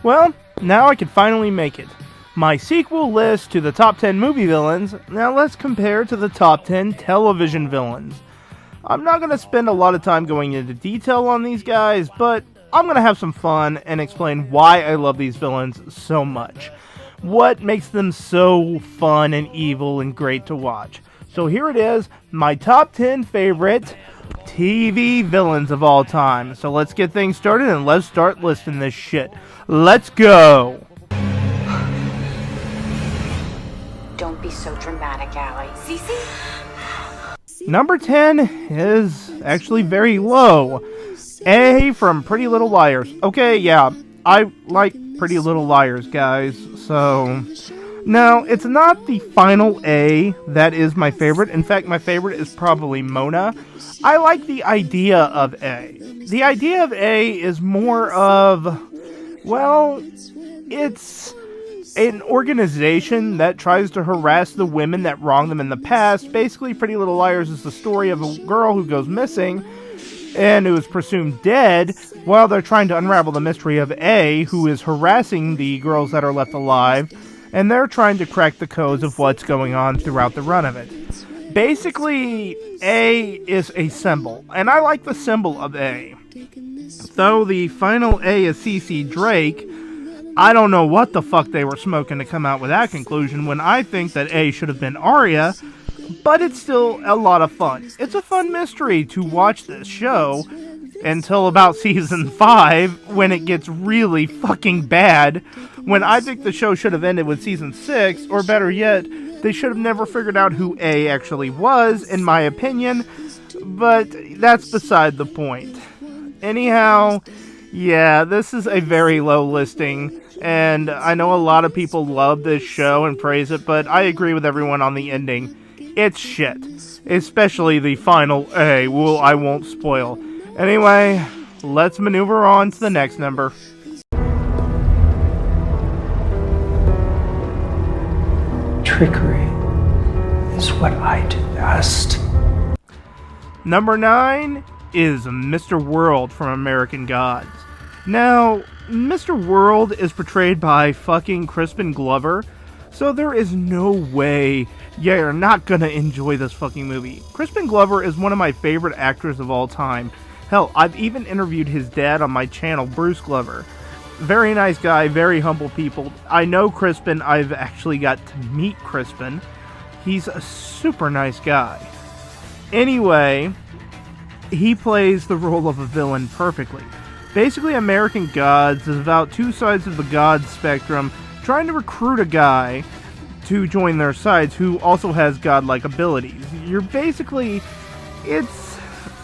Well, now I can finally make it. My sequel list to the top 10 movie villains, now let's compare to the top 10 television villains. I'm not going to spend a lot of time going into detail on these guys, but I'm going to have some fun and explain why I love these villains so much. What makes them so fun and evil and great to watch. So here it is, my top 10 favorite TV villains of all time. So let's get things started and let's start listing this shit. Let's go! Don't be so dramatic, Allie. Cece? Number 10 is actually very low. A from Pretty Little Liars. Okay, yeah, I like Pretty Little Liars, guys, so... No, it's not the final A that is my favorite. In fact, my favorite is probably Mona. I like the idea of A. The idea of A is more of... Well, it's an organization that tries to harass the women that wronged them in the past. Basically, Pretty Little Liars is the story of a girl who goes missing and who is presumed dead while they're trying to unravel the mystery of A, who is harassing the girls that are left alive, and they're trying to crack the codes of what's going on throughout the run of it. Basically, A is a symbol, and I like the symbol of A. Though the final A is CC Drake, I don't know what the fuck they were smoking to come out with that conclusion when I think that A should have been Arya, but it's still a lot of fun. It's a fun mystery to watch this show until about season 5 when it gets really fucking bad, when I think the show should have ended with season 6, or better yet, they should have never figured out who A actually was, in my opinion, but that's beside the point. Anyhow, yeah, this is a very low listing, and I know a lot of people love this show and praise it, but I agree with everyone on the ending. It's shit. Especially the final A, I won't spoil. Anyway, let's maneuver on to the next number. Trickery is what I do best. Number 9 is Mr. World from American Gods. Now, Mr. World is portrayed by fucking Crispin Glover, so there is no way you're not gonna enjoy this fucking movie. Crispin Glover is one of my favorite actors of all time. Hell, I've even interviewed his dad on my channel, Bruce Glover. Very nice guy, very humble people. I know Crispin, I've actually got to meet Crispin. He's a super nice guy. Anyway, he plays the role of a villain perfectly. Basically, American Gods is about two sides of the God spectrum trying to recruit a guy to join their sides who also has godlike abilities. It's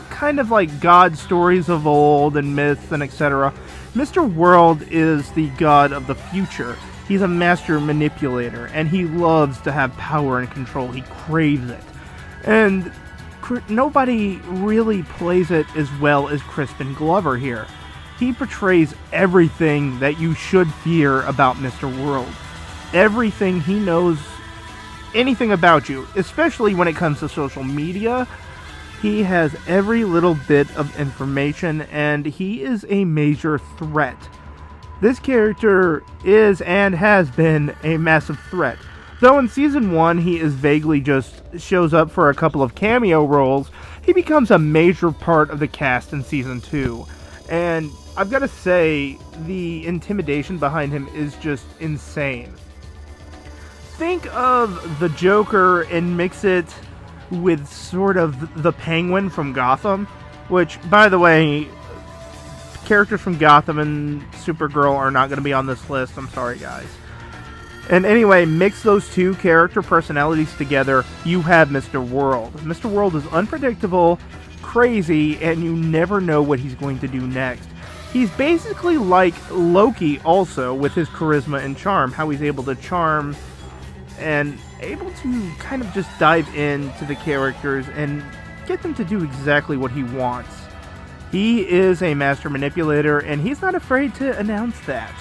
kind of like God stories of old and myths and etc. Mr. World is the god of the future. He's a master manipulator, and he loves to have power and control. He craves it. And nobody really plays it as well as Crispin Glover here. He portrays everything that you should fear about Mr. World. Everything he knows, anything about you, especially when it comes to social media. He has every little bit of information, and he is a major threat. This character is and has been a massive threat. Though in Season 1 he is vaguely just shows up for a couple of cameo roles, he becomes a major part of the cast in Season 2. And I've got to say, the intimidation behind him is just insane. Think of the Joker and mix it with sort of the Penguin from Gotham, which, by the way, characters from Gotham and Supergirl are not going to be on this list. I'm sorry, guys. And anyway, mix those two character personalities together, you have Mr. World. Mr. World is unpredictable, crazy, and you never know what he's going to do next. He's basically like Loki also, with his charisma and charm, how he's able to charm and able to kind of just dive into the characters and get them to do exactly what he wants. He is a master manipulator, and he's not afraid to announce that.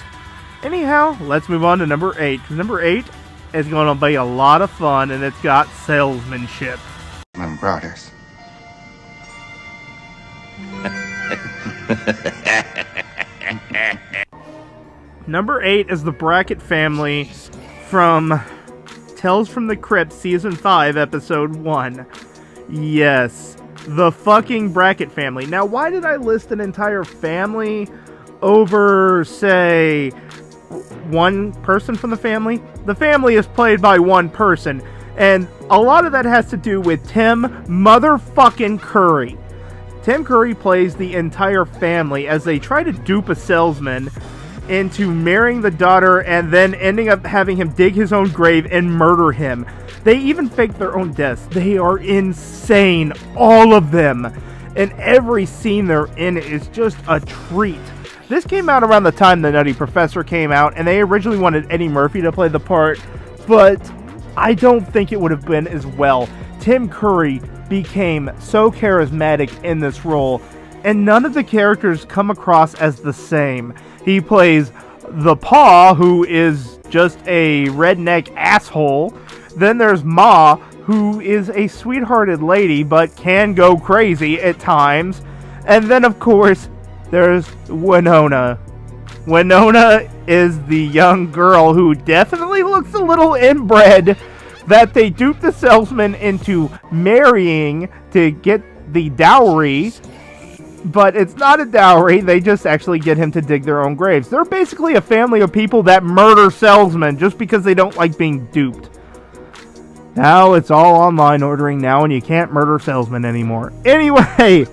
Anyhow, let's move on to number 8, because number 8 is going to be a lot of fun, and it's got salesmanship. My brothers. Number 8 is the Brackett family from Tales from the Crypt Season 5, Episode 1. Yes, the fucking Brackett family. Now, why did I list an entire family over, say, one person from the family? The family is played by one person, and a lot of that has to do with Tim motherfucking Curry. Tim Curry plays the entire family as they try to dupe a salesman into marrying the daughter and then ending up having him dig his own grave and murder him. They even fake their own deaths. They are insane, all of them. And every scene they're in is just a treat. This came out around the time The Nutty Professor came out, and they originally wanted Eddie Murphy to play the part, but I don't think it would have been as well. Tim Curry became so charismatic in this role, and none of the characters come across as the same. He plays the Pa, who is just a redneck asshole. Then there's Ma, who is a sweethearted lady, but can go crazy at times. And then, of course, there's Winona. Winona is the young girl who definitely looks a little inbred, that they duped the salesman into marrying to get the dowry. But it's not a dowry, they just actually get him to dig their own graves. They're basically a family of people that murder salesmen just because they don't like being duped. Now it's all online ordering now, and you can't murder salesmen anymore. Anyway,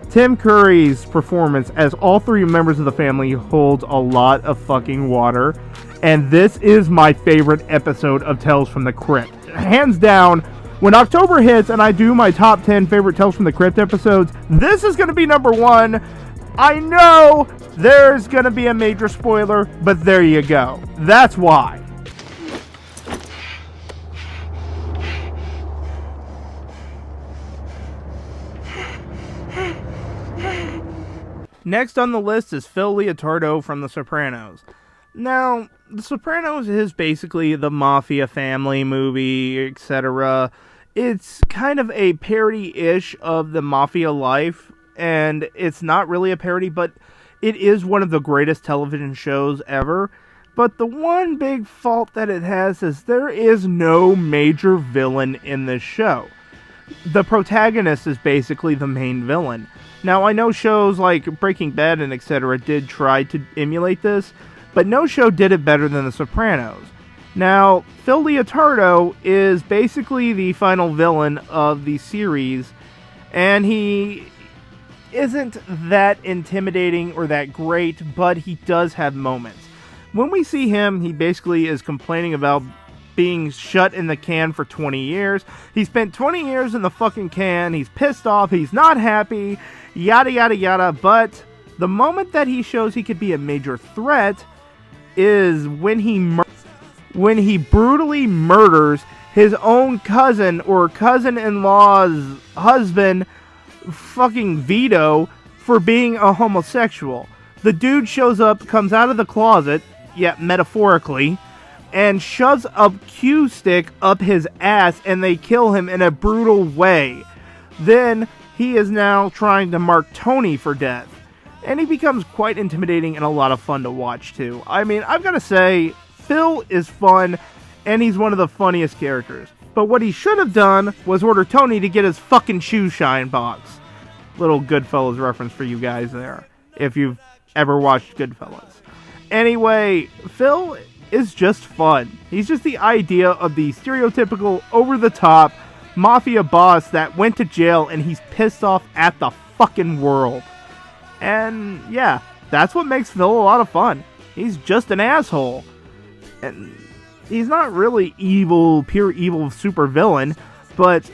Tim Curry's performance as all three members of the family holds a lot of fucking water. And this is my favorite episode of Tales from the Crypt. Hands down, when October hits and I do my top 10 favorite Tales from the Crypt episodes, this is going to be number 1. I know there's going to be a major spoiler, but there you go. That's why. Next on the list is Phil Leotardo from The Sopranos. Now, The Sopranos is basically the mafia family movie, etc. It's kind of a parody-ish of the mafia life, and it's not really a parody, but it is one of the greatest television shows ever. But the one big fault that it has is there is no major villain in this show. The protagonist is basically the main villain. Now, I know shows like Breaking Bad and etc. did try to emulate this, but no show did it better than The Sopranos. Now, Phil Leotardo is basically the final villain of the series, and he isn't that intimidating or that great, but he does have moments. When we see him, he basically is complaining about being shut in the can for 20 years. He spent 20 years in the fucking can, he's pissed off, he's not happy, yada yada yada, but the moment that he shows he could be a major threat is when he brutally murders his own cousin or cousin-in-law's husband, fucking Vito, for being a homosexual. The dude shows up, comes out of the closet, yeah, metaphorically, and shoves a cue stick up his ass, and they kill him in a brutal way. Then he is now trying to mark Tony for death. And he becomes quite intimidating and a lot of fun to watch too. I mean, I've got to say, Phil is fun, and he's one of the funniest characters. But what he should have done was order Tony to get his fucking shoe shine box. Little Goodfellas reference for you guys there, if you've ever watched Goodfellas. Anyway, Phil is just fun. He's just the idea of the stereotypical, over-the-top mafia boss that went to jail and he's pissed off at the fucking world. And yeah, that's what makes Phil a lot of fun. He's just an asshole. And he's not really evil, pure evil supervillain, but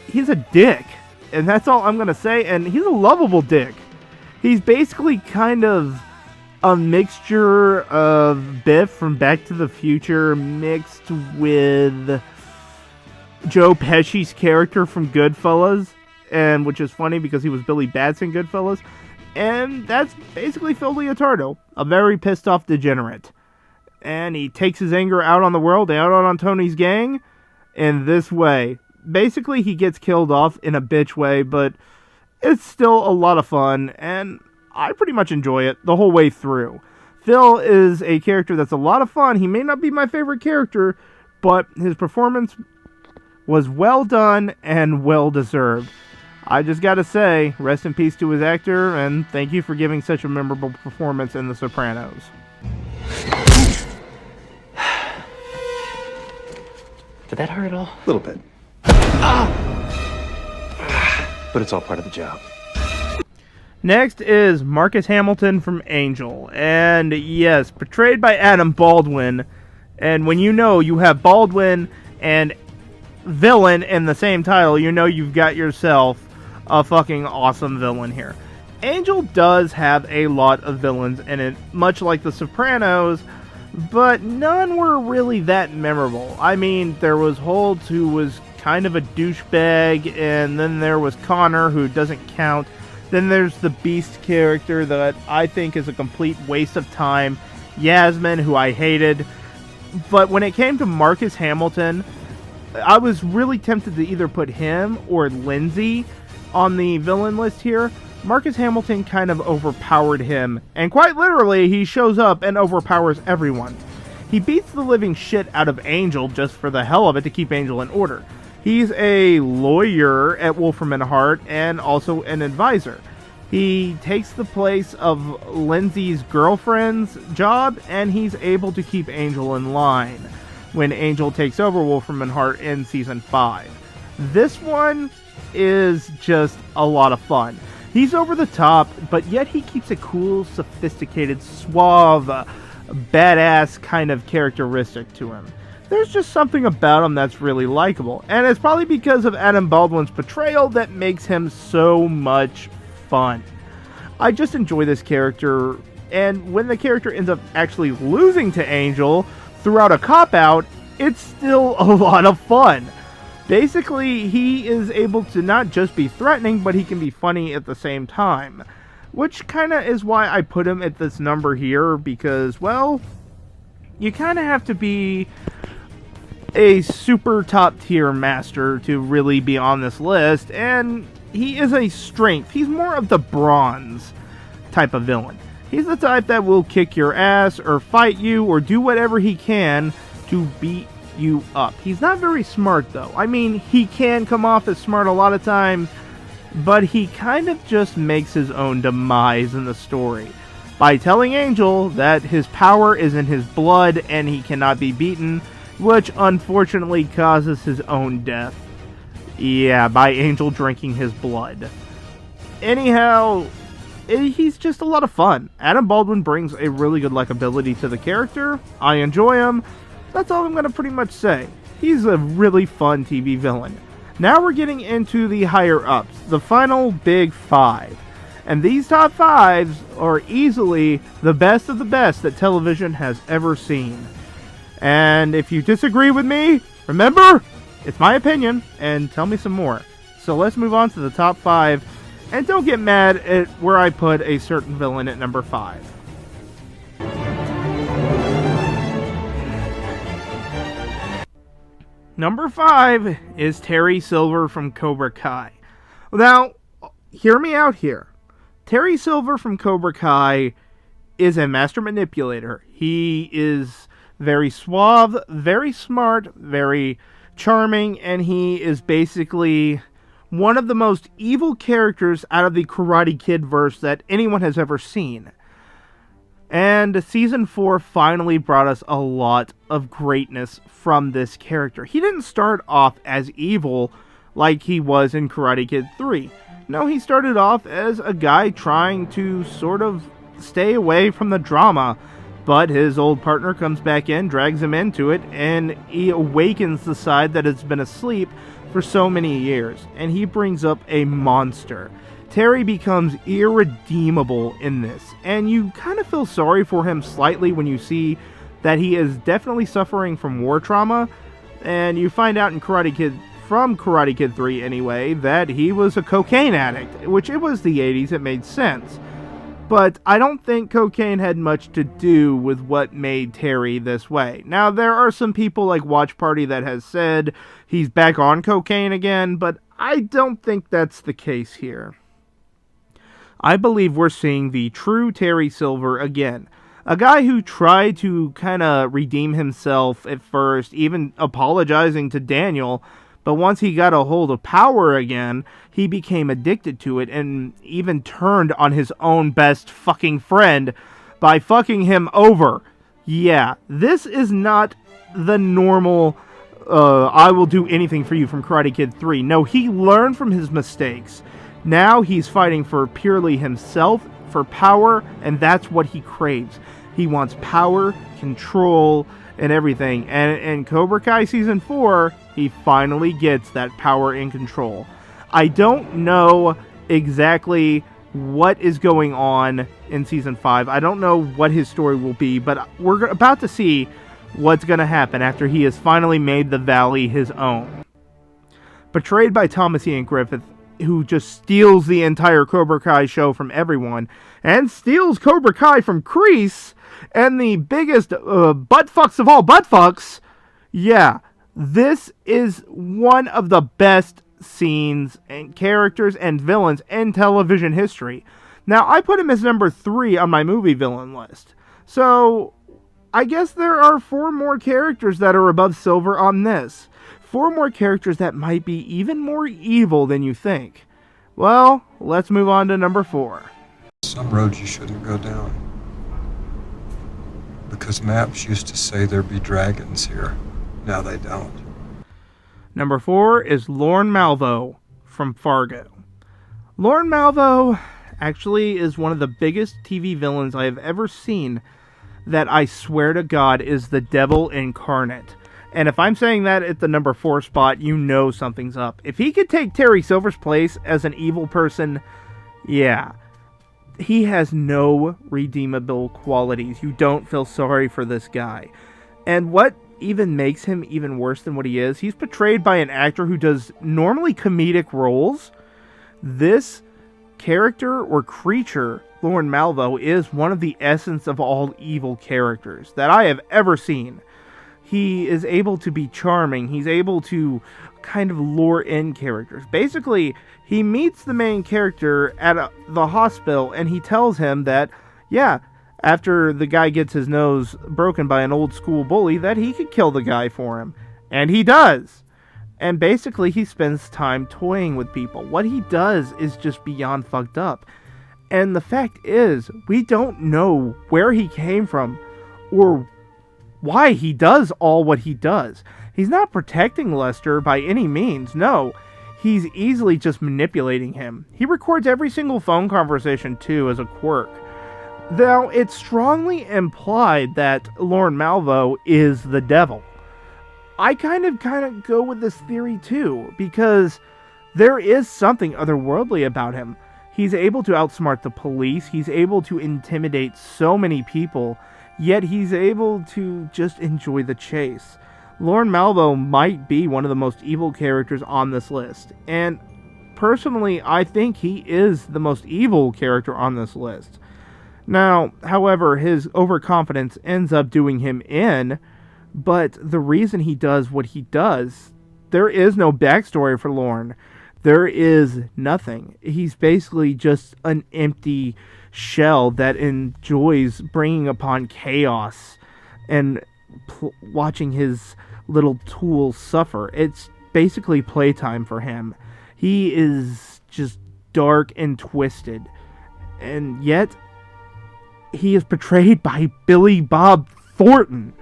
he's a dick. And that's all I'm going to say. And he's a lovable dick. He's basically kind of a mixture of Biff from Back to the Future mixed with Joe Pesci's character from Goodfellas. And which is funny because he was Billy Bats in Goodfellas. And that's basically Phil Leotardo, a very pissed off degenerate. And he takes his anger out on the world, out on Tony's gang, in this way. Basically, he gets killed off in a bitch way, but it's still a lot of fun, and I pretty much enjoy it the whole way through. Phil is a character that's a lot of fun. He may not be my favorite character, but his performance was well done and well deserved. I just gotta say, rest in peace to his actor, and thank you for giving such a memorable performance in The Sopranos. Did that hurt at all? A little bit. But it's all part of the job. Next is Marcus Hamilton from Angel, and yes, portrayed by Adam Baldwin. And when you know you have Baldwin and villain in the same title, you know you've got yourself a fucking awesome villain here. Angel does have a lot of villains in it, much like The Sopranos, but none were really that memorable. I mean, there was Holtz, who was kind of a douchebag, and then there was Connor, who doesn't count. Then there's the Beast character that I think is a complete waste of time. Yasmin, who I hated. But when it came to Marcus Hamilton, I was really tempted to either put him or Lindsay on the villain list here. Marcus Hamilton kind of overpowered him, and quite literally, he shows up and overpowers everyone. He beats the living shit out of Angel just for the hell of it to keep Angel in order. He's a lawyer at Wolfram and Hart and also an advisor. He takes the place of Lindsay's girlfriend's job, and he's able to keep Angel in line when Angel takes over Wolfram and Hart in Season 5. This one is just a lot of fun. He's over the top, but yet he keeps a cool, sophisticated, suave, badass kind of characteristic to him. There's just something about him that's really likable, and it's probably because of Adam Baldwin's portrayal that makes him so much fun. I just enjoy this character, and when the character ends up actually losing to Angel throughout a cop-out, it's still a lot of fun. Basically, he is able to not just be threatening, but he can be funny at the same time. Which kind of is why I put him at this number here, because, well, you kind of have to be a super top tier master to really be on this list, and he is a strength. He's more of the bronze type of villain. He's the type that will kick your ass or fight you or do whatever he can to beat you up. He's not very smart though. I mean, he can come off as smart a lot of times, but he kind of just makes his own demise in the story by telling Angel that his power is in his blood and he cannot be beaten, which unfortunately causes his own death. Yeah, by Angel drinking his blood. Anyhow, he's just a lot of fun. Adam Baldwin brings a really good likability to the character. I enjoy him. That's all I'm going to pretty much say. He's a really fun TV villain. Now we're getting into the higher ups, the final big five. And these top fives are easily the best of the best that television has ever seen. And if you disagree with me, remember, it's my opinion, and tell me some more. So let's move on to the top five, and don't get mad at where I put a certain villain at number 5. Number 5 is Terry Silver from Cobra Kai. Now, hear me out here. Terry Silver from Cobra Kai is a master manipulator. He is very suave, very smart, very charming, and he is basically one of the most evil characters out of the Karate Kid verse that anyone has ever seen. And Season 4 finally brought us a lot of greatness from this character. He didn't start off as evil like he was in Karate Kid 3. No, he started off as a guy trying to sort of stay away from the drama, but his old partner comes back in, drags him into it, and he awakens the side that has been asleep for so many years, and he brings up a monster. Terry becomes irredeemable in this, and you kind of feel sorry for him slightly when you see that he is definitely suffering from war trauma, and you find out in Karate Kid, from Karate Kid 3 anyway, that he was a cocaine addict, which it was the 80s, it made sense. But I don't think cocaine had much to do with what made Terry this way. Now, there are some people like Watch Party that has said he's back on cocaine again, but I don't think that's the case here. I believe we're seeing the true Terry Silver again. A guy who tried to kind of redeem himself at first, even apologizing to Daniel, but once he got a hold of power again, he became addicted to it and even turned on his own best fucking friend by fucking him over. Yeah, this is not the normal, I will do anything for you from Karate Kid 3. No, he learned from his mistakes. Now he's fighting for purely himself, for power, and that's what he craves. He wants power, control, and everything. And in Cobra Kai Season 4, he finally gets that power and control. I don't know exactly what is going on in Season 5. I don't know what his story will be, but we're about to see what's going to happen after he has finally made the Valley his own. Betrayed by Thomas Ian Griffith, who just steals the entire Cobra Kai show from everyone, and steals Cobra Kai from Kreese, and the biggest buttfucks of all buttfucks, yeah, this is one of the best scenes and characters and villains in television history. Now, I put him as number 3 on my movie villain list, so I guess there are 4 more characters that are above Silver on this. 4 more characters that might be even more evil than you think. Well, let's move on to number 4. Some roads you shouldn't go down. Because maps used to say there'd be dragons here. Now they don't. Number 4 is Lorne Malvo from Fargo. Lorne Malvo actually is one of the biggest TV villains I have ever seen that I swear to God is the devil incarnate. And if I'm saying that at the number 4 spot, you know something's up. If he could take Terry Silver's place as an evil person, yeah. He has no redeemable qualities. You don't feel sorry for this guy. And what even makes him even worse than what he is, he's portrayed by an actor who does normally comedic roles. This character or creature, Lorne Malvo, is one of the essence of all evil characters that I have ever seen. He is able to be charming. He's able to kind of lure in characters. Basically, he meets the main character at the hospital, and he tells him that, yeah, after the guy gets his nose broken by an old school bully, that he could kill the guy for him. And he does. And basically, he spends time toying with people. What he does is just beyond fucked up. And the fact is, we don't know where he came from or why he does all what he does. He's not protecting Lester by any means, no. He's easily just manipulating him. He records every single phone conversation, too, as a quirk. Now, it's strongly implied that Lorne Malvo is the devil. I kind of go with this theory, too, because there is something otherworldly about him. He's able to outsmart the police, he's able to intimidate so many people, yet he's able to just enjoy the chase. Lorne Malvo might be one of the most evil characters on this list, and personally, I think he is the most evil character on this list. Now, however, his overconfidence ends up doing him in, but the reason he does what he does, there is no backstory for Lorne. There is nothing. He's basically just an empty shell that enjoys bringing upon chaos and watching his little tools suffer. It's basically playtime for him. He is just dark and twisted. And yet, he is portrayed by Billy Bob Thornton.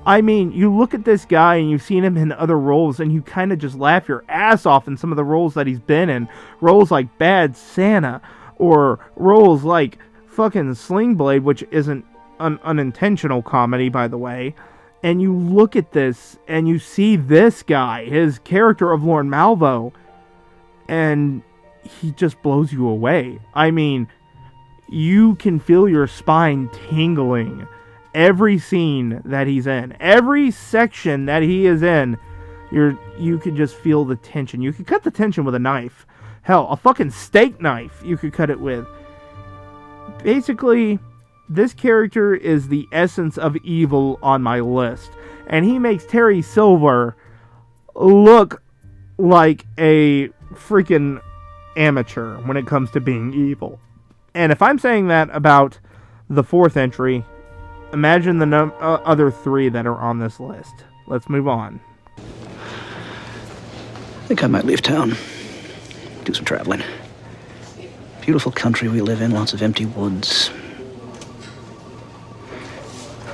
I mean, you look at this guy and you've seen him in other roles and you kind of just laugh your ass off in some of the roles that he's been in. Roles like Bad Santa or roles like fucking Sling Blade, which isn't an unintentional comedy, by the way. And you look at this and you see this guy, his character of Lorne Malvo, and he just blows you away. I mean, you can feel your spine tingling every scene that he's in. Every section that he is in, you could just feel the tension. You could cut the tension with a knife. Hell, a fucking steak knife you could cut it with. Basically, this character is the essence of evil on my list. And he makes Terry Silver look like a freaking amateur when it comes to being evil. And if I'm saying that about the 4th entry, Imagine the other 3 that are on this list. Let's move on. I think I might leave town. Do some traveling. Beautiful country we live in, lots of empty woods.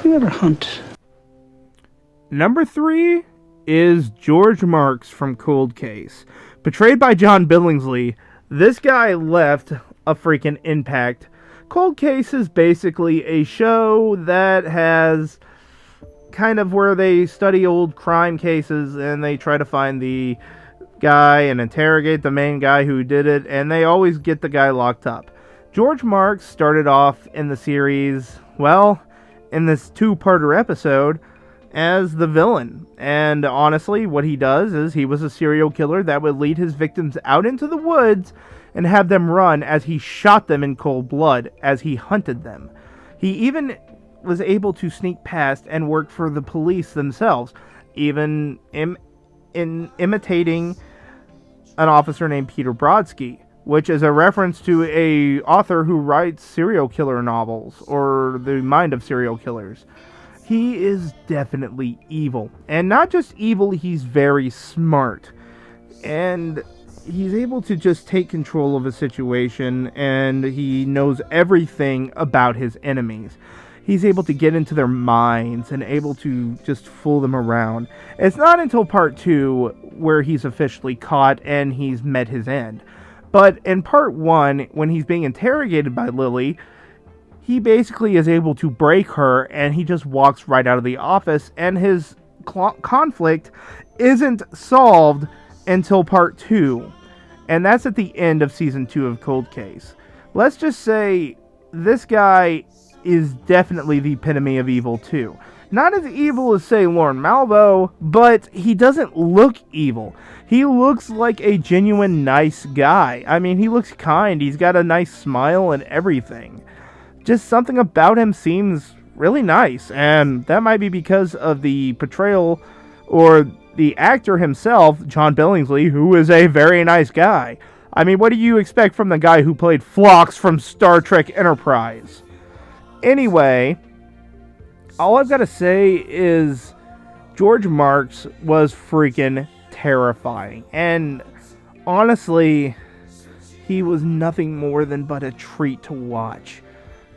You ever hunt? Number 3 is George Marks from Cold Case. Portrayed by John Billingsley, this guy left a freaking impact. Cold Case is basically a show that has kind of where they study old crime cases and they try to find the guy and interrogate the main guy who did it, and they always get the guy locked up. George Marks started off in the series, well, in this 2-parter episode, as the villain. And honestly, what he does is he was a serial killer that would lead his victims out into the woods and have them run as he shot them in cold blood as he hunted them. He even was able to sneak past and work for the police themselves, even in imitating an officer named Peter Brodsky, which is a reference to a author who writes serial killer novels, or the mind of serial killers. He is definitely evil. And not just evil, he's very smart. And he's able to just take control of a situation, and he knows everything about his enemies. He's able to get into their minds and able to just fool them around. It's not until part 2 where he's officially caught and he's met his end. But in part 1, when he's being interrogated by Lily, he basically is able to break her and he just walks right out of the office, and his conflict isn't solved until part 2. And that's at the end of season 2 of Cold Case. Let's just say this guy is definitely the epitome of evil too. Not as evil as, say, Lorne Malvo, but he doesn't look evil. He looks like a genuine nice guy. I mean, he looks kind. He's got a nice smile and everything. Just something about him seems really nice, and that might be because of the portrayal or the actor himself, John Billingsley, who is a very nice guy. I mean, what do you expect from the guy who played Phlox from Star Trek Enterprise? Anyway, all I've got to say is George Marks was freaking terrifying. And honestly, he was nothing more than but a treat to watch.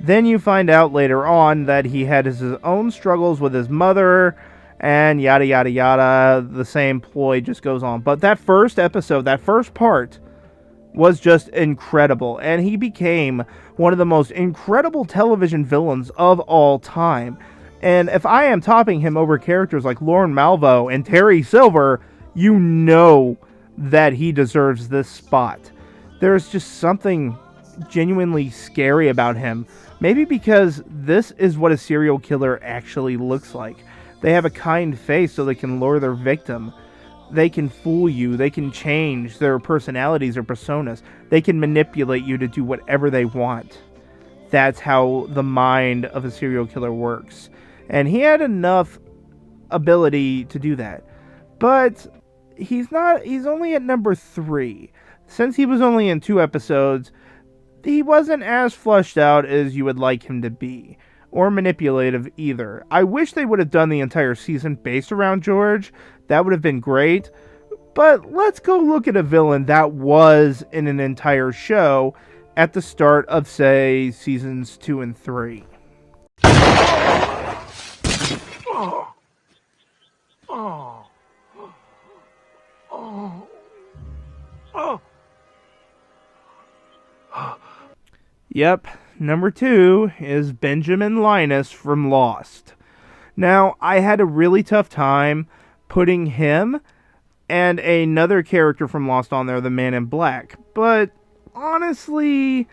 Then you find out later on that he had his own struggles with his mother, and yada yada yada. The same ploy just goes on. But that first episode, that first part, was just incredible, and he became one of the most incredible television villains of all time. And if I am topping him over characters like Lorne Malvo and Terry Silver, you know that he deserves this spot. There's just something genuinely scary about him. Maybe because this is what a serial killer actually looks like. They have a kind face so they can lure their victim. They can fool you. They can change their personalities or personas. They can manipulate you to do whatever they want. That's how the mind of a serial killer works. And he had enough ability to do that. But he's only at number 3. Since he was only in 2 episodes, he wasn't as fleshed out as you would like him to be. Or manipulative either. I wish they would have done the entire season based around George. That would have been great. But let's go look at a villain that was in an entire show at the start of, say, seasons 2 and 3. Yep, number 2 is Benjamin Linus from Lost. Now, I had a really tough time putting him and another character from Lost on there, the Man in Black. But honestly,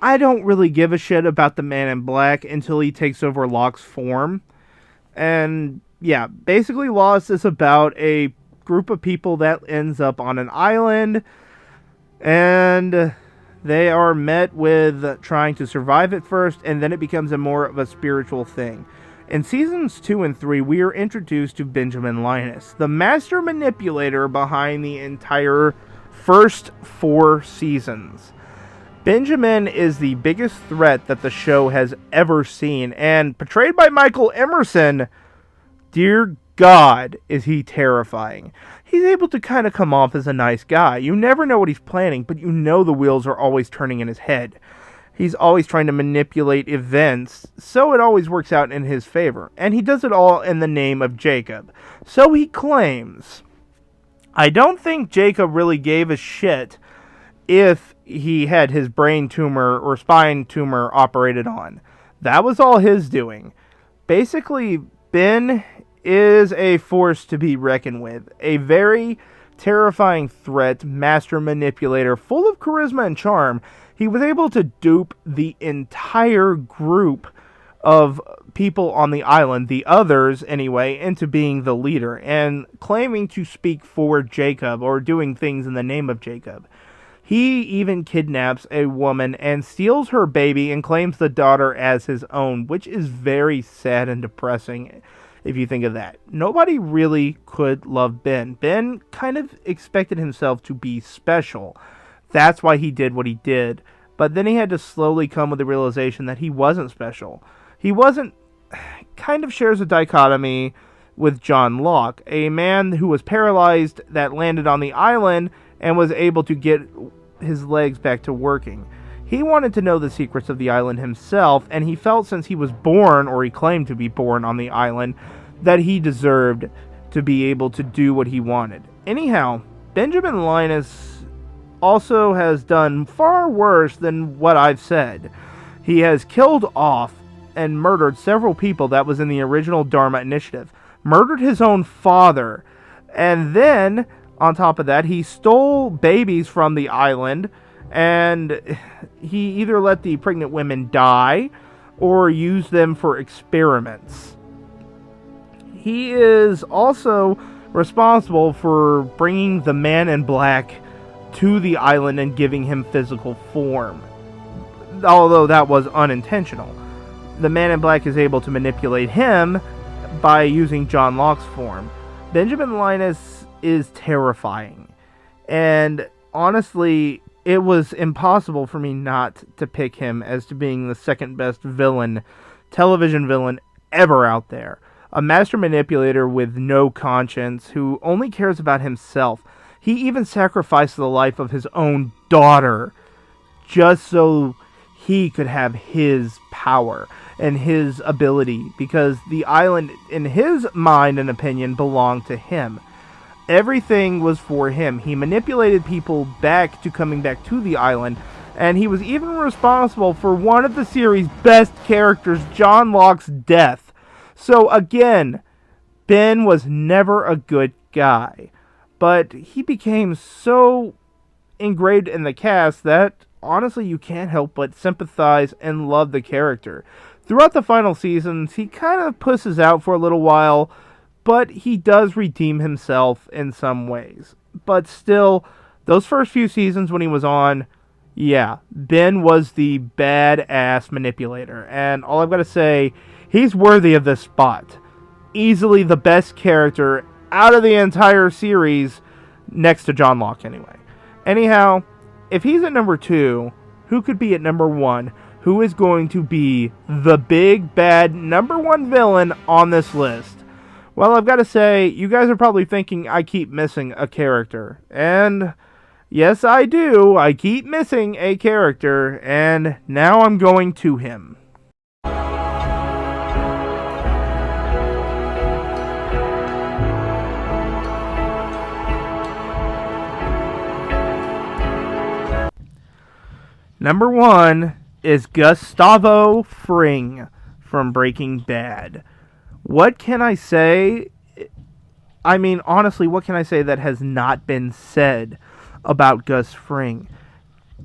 I don't really give a shit about the Man in Black until he takes over Locke's form. And yeah, basically Lost is about a group of people that ends up on an island, and they are met with trying to survive at first, and then it becomes a more of a spiritual thing. In seasons 2 and 3, we are introduced to Benjamin Linus, the master manipulator behind the entire first 4 seasons. Benjamin is the biggest threat that the show has ever seen, and portrayed by Michael Emerson, dear God, is he terrifying. He's able to kind of come off as a nice guy. You never know what he's planning, but you know the wheels are always turning in his head. He's always trying to manipulate events, so it always works out in his favor. And he does it all in the name of Jacob. So he claims. I don't think Jacob really gave a shit if he had his brain tumor or spine tumor operated on. That was all his doing. Basically, Ben is a force to be reckoned with. A very terrifying threat, master manipulator, full of charisma and charm. He was able to dupe the entire group of people on the island, the others anyway, into being the leader and claiming to speak for Jacob or doing things in the name of Jacob. He even kidnaps a woman and steals her baby and claims the daughter as his own, which is very sad and depressing if you think of that. Nobody really could love Ben. Ben kind of expected himself to be special. That's why he did what he did. But then he had to slowly come with the realization that he wasn't special. He wasn't... kind of shares a dichotomy with John Locke, a man who was paralyzed that landed on the island and was able to get his legs back to working. He wanted to know the secrets of the island himself, and he felt since he was born, or he claimed to be born on the island, that he deserved to be able to do what he wanted. Anyhow, Benjamin Linus also has done far worse than what I've said. He has killed off and murdered several people that was in the original Dharma Initiative. Murdered his own father. And then, on top of that, he stole babies from the island, and he either let the pregnant women die or used them for experiments. He is also responsible for bringing the Man in Black to the island and giving him physical form, although that was unintentional. The Man in Black is able to manipulate him by using John Locke's form. Benjamin Linus is terrifying, and honestly, it was impossible for me not to pick him as to being the second best villain, television villain ever out there. A master manipulator with no conscience who only cares about himself. He even sacrificed the life of his own daughter just so he could have his power and his ability, because the island, in his mind and opinion, belonged to him. Everything was for him. He manipulated people back to coming back to the island, and he was even responsible for one of the series' best characters, John Locke's death. So again, Ben was never a good guy, but he became so engraved in the cast that honestly you can't help but sympathize and love the character. Throughout the final seasons, he kind of pusses out for a little while, but he does redeem himself in some ways. But still, those first few seasons when he was on, yeah, Ben was the badass manipulator. And all I've got to say, he's worthy of this spot. Easily the best character out of the entire series, next to John Locke anyway. Anyhow, if he's at number 2, who could be at number 1? Who is going to be the big, bad, number 1 villain on this list? Well, I've got to say, you guys are probably thinking I keep missing a character. And yes, I do. I keep missing a character, and now I'm going to him. Number 1 is Gustavo Fring from Breaking Bad. What can I say? I mean, honestly, what can I say that has not been said about Gus Fring?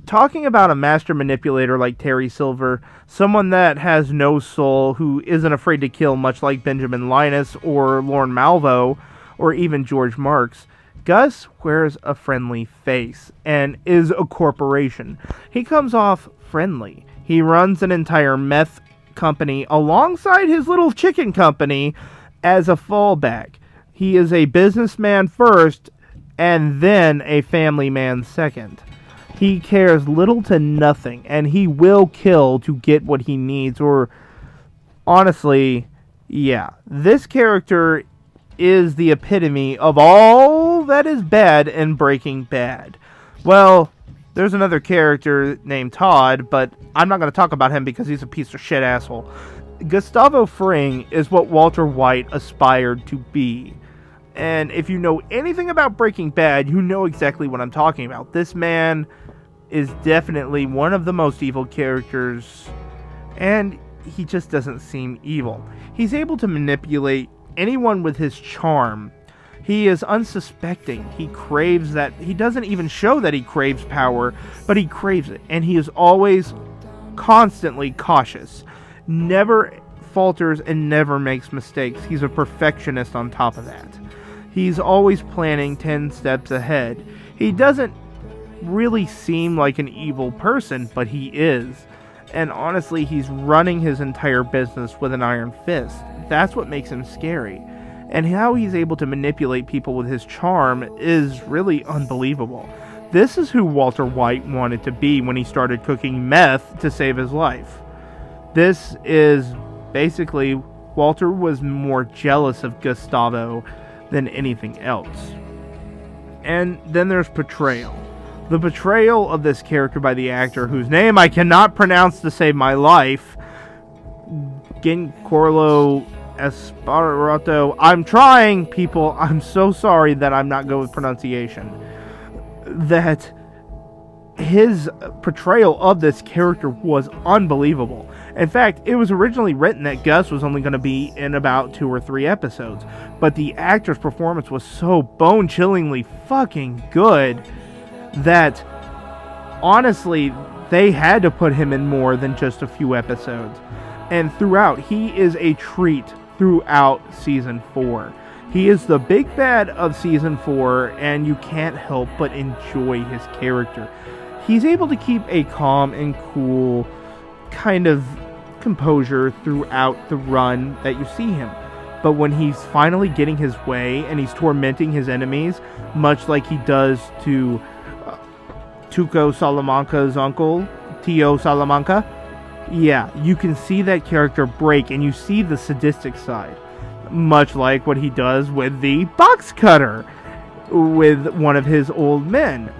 Talking about a master manipulator like Terry Silver, someone that has no soul, who isn't afraid to kill, much like Benjamin Linus or Lorne Malvo or even George Marks, Gus wears a friendly face and is a corporation. He comes off friendly. He runs an entire meth company alongside his little chicken company as a fallback. He is a businessman first and then a family man second. He cares little to nothing, and he will kill to get what he needs, or honestly, yeah, this character is the epitome of all that is bad in Breaking Bad. Well, there's another character named Todd, but I'm not going to talk about him because he's a piece of shit asshole. Gustavo Fring is what Walter White aspired to be. And if you know anything about Breaking Bad, you know exactly what I'm talking about. This man is definitely one of the most evil characters, and he just doesn't seem evil. He's able to manipulate anyone with his charm. He is unsuspecting. He craves that. He doesn't even show that he craves power, but he craves it. And he is always constantly cautious. Never falters and never makes mistakes. He's a perfectionist on top of that. He's always planning 10 steps ahead. He doesn't really seem like an evil person, but he is. And honestly, he's running his entire business with an iron fist. That's what makes him scary. And how he's able to manipulate people with his charm is really unbelievable. This is who Walter White wanted to be when he started cooking meth to save his life. This is basically, Walter was more jealous of Gustavo than anything else. And then there's betrayal. The betrayal of this character by the actor, whose name I cannot pronounce to save my life, Giancarlo Esparato. I'm trying, people. I'm so sorry that I'm not good with pronunciation. That his portrayal of this character was unbelievable. In fact, it was originally written that Gus was only going to be in about 2 or 3 episodes, but the actor's performance was so bone-chillingly fucking good that honestly they had to put him in more than just a few episodes. And throughout, he is a treat throughout season 4. He is the big bad of season 4, and you can't help but enjoy his character. He's able to keep a calm and cool kind of composure throughout the run that you see him. But when he's finally getting his way and he's tormenting his enemies, much like he does to Tuco Salamanca's uncle, Tio Salamanca, yeah, you can see that character break and you see the sadistic side. Much like what he does with the box cutter with one of his old men.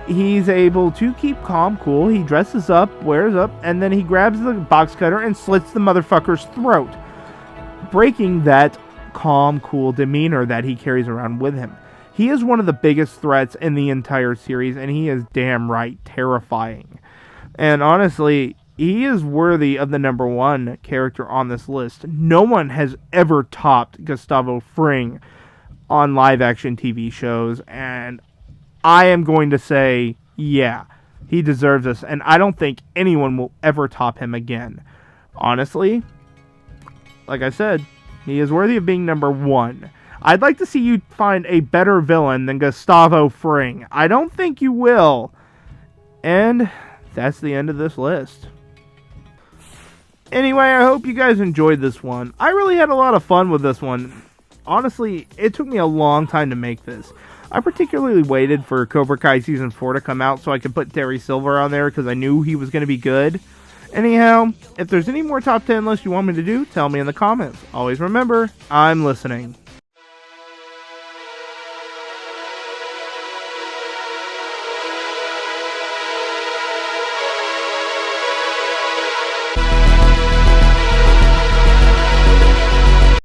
He's able to keep calm, cool. He dresses up, wears up, and then he grabs the box cutter and slits the motherfucker's throat, breaking that calm, cool demeanor that he carries around with him. He is one of the biggest threats in the entire series, and he is damn right terrifying. And honestly, he is worthy of the #1 character on this list. No one has ever topped Gustavo Fring on live-action TV shows, and I am going to say, yeah, he deserves this, and I don't think anyone will ever top him again. Honestly, like I said, he is worthy of being #1. I'd like to see you find a better villain than Gustavo Fring. I don't think you will. And that's the end of this list. Anyway, I hope you guys enjoyed this one. I really had a lot of fun with this one. Honestly, it took me a long time to make this. I particularly waited for Cobra Kai Season 4 to come out so I could put Terry Silver on there because I knew he was going to be good. Anyhow, if there's any more top 10 lists you want me to do, tell me in the comments. Always remember, I'm listening.